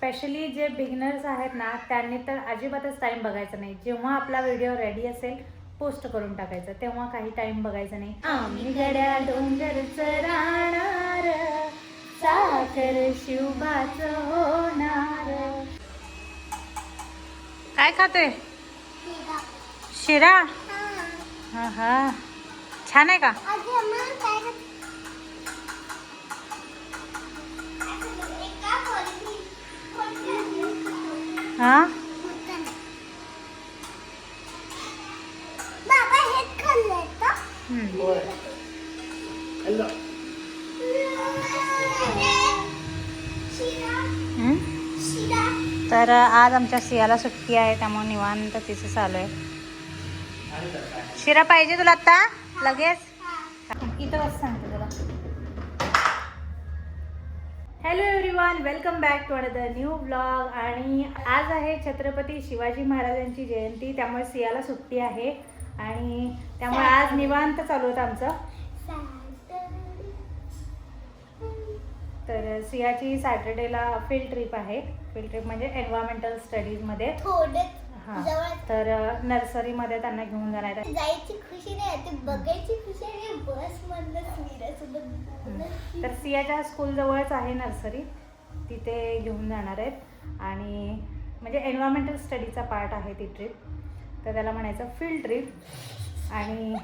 Specially जे beginners आहेत ना त्यांनी तर अजिबातच टाईम बघायचा नाही. जेव्हा आपला व्हिडिओ रेडी असेल पोस्ट करून टाकायचं, तेव्हा काही टाईम बघायचा नाही. आम्ही गड्या डोंगरचं राहणार, साखर शिवबाचं होणार. काय खातोय? शिरा. हा हा, छान आहे का? हा, तर आज आमच्या सियाला सुट्टी आहे त्यामुळे निवांत तिचं चालू आहे. शिरा पाहिजे तुला आता लगेच? इथं बस सांगते तुला. Hello everyone, welcome back to another new blog. आणि आज आहे छत्रपती शिवाजी महाराजांची जयंती, त्यामुळे सियाला सुट्टी आहे आणि त्यामुळे आज निवांत चालू होतं आमचं. तर सियाची सॅटर्डेला फील्ड ट्रिप आहे. फील्ड ट्रिप म्हणजे एन्व्हायरमेंटल स्टडीजमध्ये. हां, तर नर्सरीमध्ये त्यांना घेऊन जाणार आहे. जायची खुशी नाही, ते बघायची खुशी आहे. बस तर सियाच्या स्कूल जवळच आहे नर्सरी, तिथे घेऊन जाणार आहेत. आणि म्हणजे एन्व्हायरमेंटल स्टडीचा पार्ट आहे ती ट्रिप, तर त्याला म्हणायचं फील्ड ट्रिप. आणि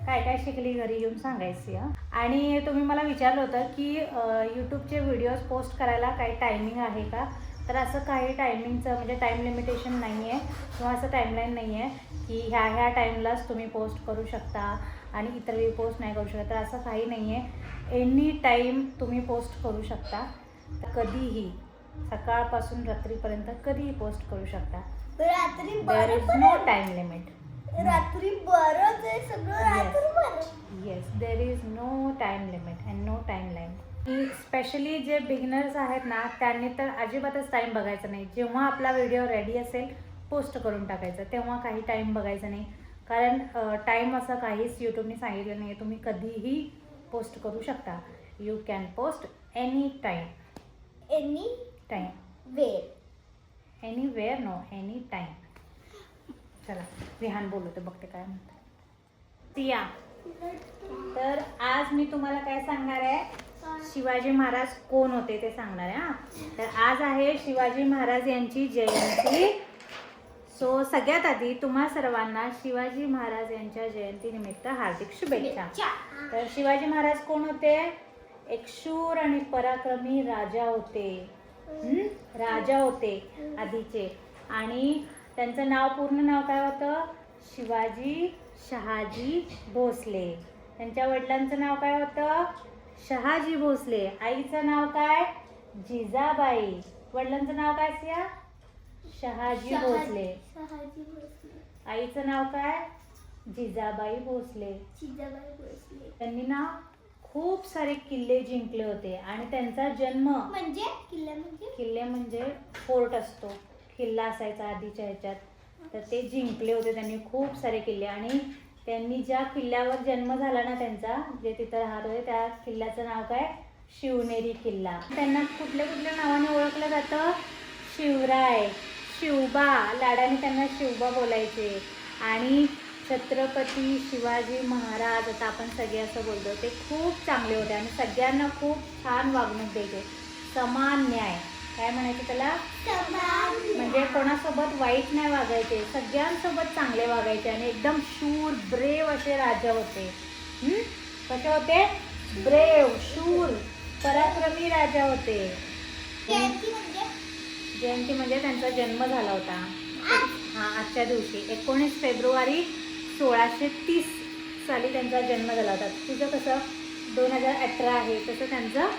काय काय शिकली घरी येऊन सांगायची. आणि तुम्ही मला विचारलं होतं की यूट्यूबचे व्हिडिओज पोस्ट करायला काही टायमिंग आहे का? तर असं काही टायमिंगचं म्हणजे टाईम लिमिटेशन नाही आहे किंवा असं टाईमलाईन नाही आहे की ह्या टाईमलाच तुम्ही पोस्ट करू शकता आणि इतर वेळी पोस्ट नाही करू शकता. तर असं काही नाही आहे. एनी टाईम तुम्ही पोस्ट करू शकता, कधीही, सकाळपासून रात्रीपर्यंत कधीही पोस्ट करू शकता. रात्री there is no time limit. रात्री बरंच आहे सगळं. Yes, there is no time limit and no time line. Specially जे बिगिनर्स आहेत ना त्यांनी तर अजिबातच टाईम बघायचा नाही. जेव्हा आपला व्हिडिओ रेडी असेल पोस्ट करून टाकायचं, तेव्हा काही टाईम बघायचा नाही. कारण टाईम असं काहीच यूट्यूबने सांगितलं नाही आहे. तुम्ही कधीही पोस्ट करू शकता. You can post any time. Any time, where. Anywhere no, any time. चला विहान बोलवते, बघते काय म्हणते. सिया, तर आज मी तुम्हाला काय सांगणार आहे, शिवाजी महाराज कोण होते ते सांगणार आहे. हां, तर आज आहे शिवाजी महाराज यांची जयंती. सो सगळ्यात आधी तुम्हा सर्वांना शिवाजी महाराज यांच्या जयंतीनिमित्त हार्दिक शुभेच्छा. तर शिवाजी महाराज कोण होते? एक शूर आणि पराक्रमी राजा होते. राजा होते आधीचे. आणि त्यांचं नाव, पूर्ण नाव काय होतं? शिवाजी शहाजी भोसले. त्यांच्या वडिलांचं नाव काय होतं? शहाजी भोसले. आईचं नाव काय? जिजाबाई. वडिलांचं नाव काय सिया? शहाजी भोसले. आईचं नाव काय? जिजाबाई भोसले. त्यांनी ना खूप सारे किल्ले जिंकले होते. आणि त्यांचा जन्म म्हणजे किल्ले म्हणजे फोर्ट असतो, किल्ला असायचा आधीच्या ह्याच्यात, तर ते जिंकले होते त्यांनी खूप सारे किल्ले. आणि त्यांनी ज्या किल्ल्यावर जन्म झाला ना त्यांचा, जे तिथं राहत होते, त्या किल्ल्याचं नाव काय? शिवनेरी किल्ला. त्यांना कुठल्या कुठल्या नावाने ओळखलं जातं? शिवराय, शिवबा, लाडाने त्यांना शिवबा बोलायचे. आणि छत्रपती शिवाजी महाराज, आता आपण सगळे असं बोलतो, ते खूप चांगले होते आणि सगळ्यांना खूप छान वागणूक द्यायचे. समान न्याय, काय म्हणायचं त्याला? म्हणजे कोणासोबत वाईट नाही वागायचे, सगळ्यांसोबत चांगले वागायचे. आणि एकदम शूर, ब्रेव असे राजा होते. कसे होते? ब्रेव, शूर, पराक्रमी राजा होते. जयंती म्हणजे त्यांचा जन्म झाला होता. हां, आजच्या दिवशी 19 फेब्रुवारी 1630 साली त्यांचा जन्म झाला होता. तुझं कसं 2018 आहे, तसं त्यांचं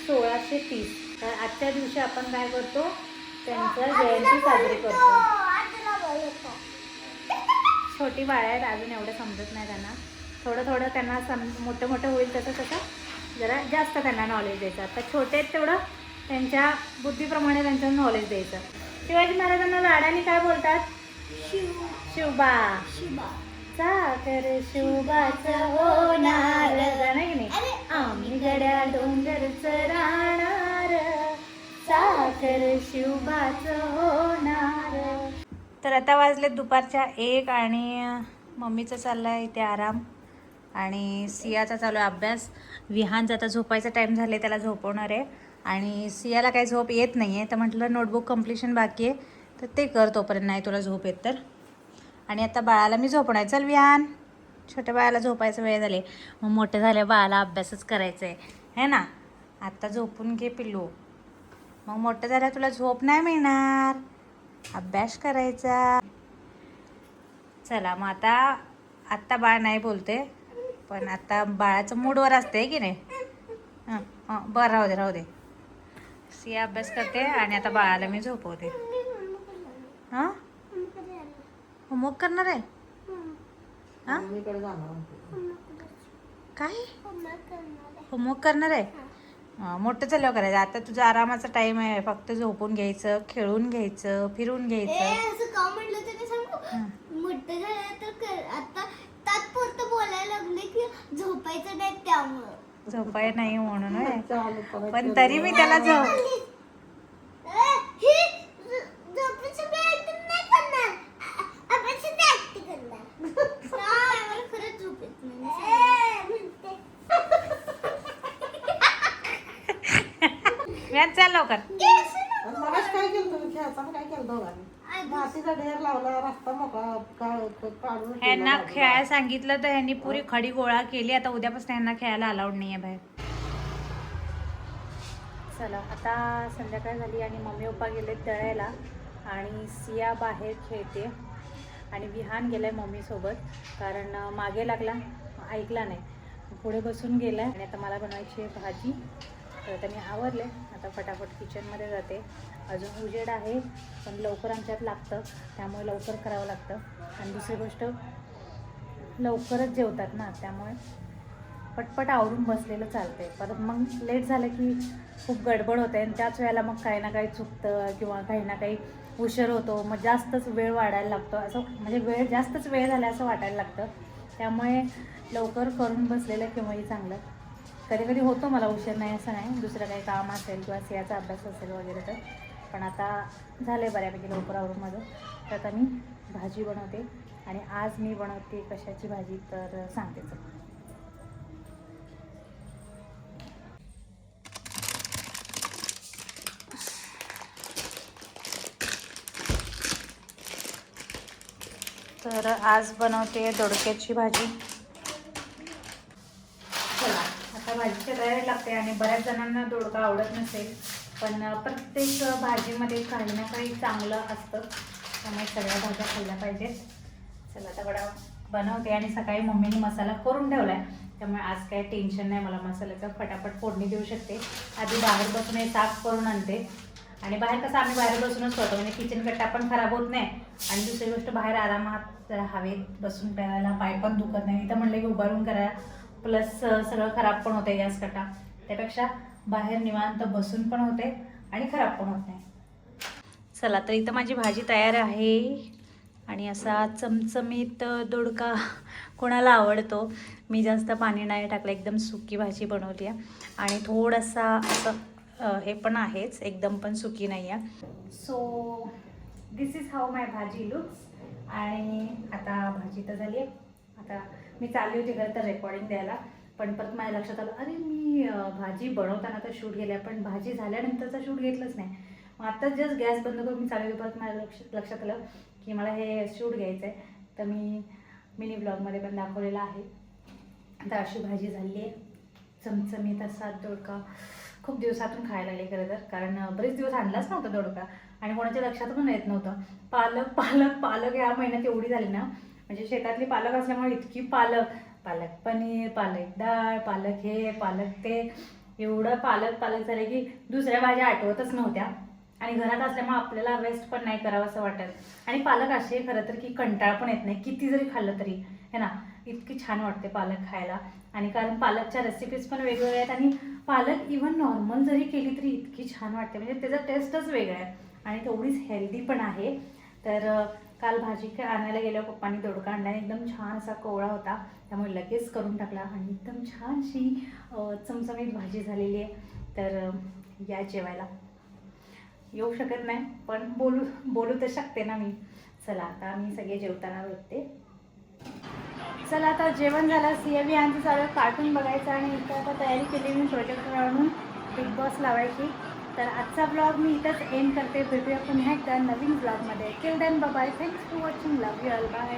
1630. तर आजच्या दिवशी आपण काय करतो? त्यांचं जयंती साजरी करतो. छोटी बाळ आहेत, अजून एवढं समजत नाही त्यांना. थोडं त्यांना मोठं होईल तसं जरा जास्त त्यांना नॉलेज द्यायचं. आता छोटे आहेत तेवढं त्यांच्या बुद्धीप्रमाणे त्यांचं नॉलेज द्यायचं. शिवाजी महाराजांना लाडाने काय बोलतात? शिवबा. साखर शिवबाचं होणार, गाणं की नाही? आम्ही गड्या डोंगरचं राहणार, साखर शिवबाचं होणार. तर आता वाजले दुपारच्या 1 आणि मम्मीचं चाललं आहे इथे आराम आणि सियाचा चालू आहे अभ्यास. विहानचा आता झोपायचा टाईम झाले, त्याला झोपवणार आहे आणि सियाला काही झोप येत नाही आहे, तर म्हटलं नोटबुक कम्प्लिशन बाकी आहे तर ते कर तोपर्यंत, नाही तुला झोप येत तर. आणि आता बाळाला मी झोपणार. चल विहान, छोट्या बाळाला झोपायचं वेळ झाले, मग मोठं झाल्या बाळाला अभ्यासच करायचं आहे ना. आत्ता झोपून घे पिल्लू, मग मोठं झाल्या तुला झोप नाही मिळणार, अभ्यास करायचा. चला मग आत्ता बाळ नाही बोलते, पण आता बाळाचं मूडवर असते की नाही. बरं राहू दे. सिया अभ्यास करते आणि आता बाळाला मी झोपवते. हां होमवर्क करणार आहे. हां काय होमवर्क करणार आहे. मोठं झाल्यावर करायचं, आता तुझा आरामाचा टाइम आहे, फक्त झोपून घ्यायचं, खेळून घ्यायचं, फिरून घ्यायचं. असं का म्हटलं त्याने सांगू, मोठं झालं तर आता तात्पुरतं बोलायला लागले की झोपायचं नाही, त्यामुळं झोपाय नाही म्हणून होय. पण तरी मी त्याला झोपेची ऍक्टिंग नाही करणार, अभ्यासाची ऍक्टिंग करणार. मला खरंच झोप येत नाही. व्याज चाल लवकर. काय केलं मातीचा ढेर लावला, रस्ता मोकळा काढून ह्यांना खेळायला सांगितलं तर ह्यांनी पुरी खडी गोळा केली. आता उद्यापासून ह्यांना खेळायला अलाउड नाही आहे बाहेर. चला आता संध्याकाळ झाली आणि मम्मी पप्पा गेले तळायला आणि सिया बाहेर खेळते आणि विहान गेलाय मम्मीसोबत, कारण मागे लागला, ऐकला नाही, पुढे बसून गेलाय. आणि आता मला बनवायची आहे भाजी, तर आता मी आवरले, आता फटाफट किचनमध्ये जाते. अजून उजेड आहे पण लवकर आमच्यात लागतं, त्यामुळे लवकर करावं लागतं. आणि दुसरी गोष्ट लवकरच जेवतात ना, त्यामुळे पटपट आवरून बसलेलं चालते. परत मग लेट झालं की खूप गडबड होते आणि त्याच वेळेला मग काही ना काही चुकतं किंवा काही ना काही उशीर होतो, मग जास्तच वेळ वाढायला लागतो, असं म्हणजे जास्तच वेळ झाला असं वाटायला लागतं. त्यामुळे लवकर करून बसलेलं केव्हाही चांगलं. कधी कधी होतो मला उशीर, नाही असं नाही, दुसरं काही काम असेल किंवा सियाचा अभ्यास असेल वगैरे तर. पण आता झालं आहे बऱ्यापैकी लवकर आवरून माझं. तर आता मी भाजी बनवते आणि आज मी बनवते कशाची भाजी तर सांगते. तर आज बनवते दोडक्याची भाजी. चला आता भाजीची तयारी लागते आणि बऱ्याच जणांना दोडका आवडत नसेल, पण प्रत्येक भाजीमध्ये काही ना काही चांगलं असतं, त्यामुळे सगळ्या भाज्या खाल्ल्या पाहिजेत. चला आता बनवते आणि सकाळी मम्मीने मसाला करून ठेवला आहे, त्यामुळे आज काही टेन्शन नाही मला मसाल्याचं, फटाफट फोडणी देऊ शकते. आधी बाहेर बसून हे साफ करून आणते आणि बाहेर कसं आम्ही बाहेर बसूनच करतो, म्हणजे किचन कट्टा पण खराब होत नाही आणि दुसरी गोष्ट बाहेर आरामात जरा हवेत बसून करायला, पाय पण दुखत नाही. इथं म्हणलं की उभारून करायला प्लस सगळं खराब पण होते गॅस कट्टा, त्यापेक्षा बाहेर निवांत बसून पण होते आणि खराब पण होत नाही. चला तर इथं माझी भाजी तयार आहे आणि असा चमचमीत दोडका कोणाला आवडतो. मी जास्त पाणी नाही टाकलं, एकदम सुकी भाजी बनवली आहे आणि थोडासा असं हे पण आहेच, एकदम पण सुकी नाही आहे. सो दिस इज हाऊ माय भाजी लुक्स. आणि आता भाजी तर झाली आहे. आता मी चालली होती खरं तर रेकॉर्डिंग द्यायला, पण परत माझ्या लक्षात आलं अरे मी भाजी बनवताना तर शूट घेतला, पण भाजी झाल्यानंतरचा शूट घेतलंच नाही. मग आता जस्ट गॅस बंद करून मी चालू होती, परत माझ्या लक्षात आलं की मला हे शूट घ्यायचं आहे, तर मी मिनी ब्लॉगमध्ये पण दाखवलेलं आहे. आता अशी भाजी झाली आहे चमचमीत असा दोडका. खूप दिवसातून खायला लागले खरं तर, कारण बरेच दिवस आणलाच नव्हता दोडका आणि कोणाच्या लक्षात पण येत नव्हतं. पालक पालक पालक ह्या महिन्यात एवढी झाली ना, म्हणजे शेतातली पालक असल्यामुळे इतकी पालक पनीर, पालक डाळ, पालक हे पालक ते, एवढं पालक झाले की दुसऱ्या भाज्या आठवतच नव्हत्या. आणि घरात असल्यामुळे आपल्याला वेस्ट पण नाही करावं असं वाटत. आणि पालक असे खरं तर की कंटाळ पण येत नाही, किती जरी खाल्लं तरी है ना. इतकी छान वाटते पालक खायला, आणि कारण पालकच्या रेसिपीज पण वेगवेगळ्या आहेत आणि पालक इव्हन नॉर्मल जरी केली तरी इतकी छान वाटते, म्हणजे त्याचा टेस्टच वेगळा आहे आणि तेवढीच हेल्दी पण आहे. तर काल भाजी आणायला गेल्यावर पप्पांनी दोडका आणला, एकदम छान असा कोवळा होता, त्यामुळे लगेच करून टाकला आणि एकदम छानशी चमचमीत भाजी झालेली आहे. तर या जेवायला. येऊ शकत नाही, पण बोलू तर शकते ना मी. चला आता आम्ही सगळे जेवताना भेटते. चला आता जेवण झालं. सियाबी यांचं चालू कार्टून बघायचं आणि इथं आता तयारी केली मी प्रोजेक्टर आणून बिग बॉस लावायची. तर आजचा ब्लॉग मी इथंच एंड करते. भेटूया पुन्हा एकदा नवीन ब्लॉगमध्ये. Till then bye bye. Thanks for watching. Love you all. Bye.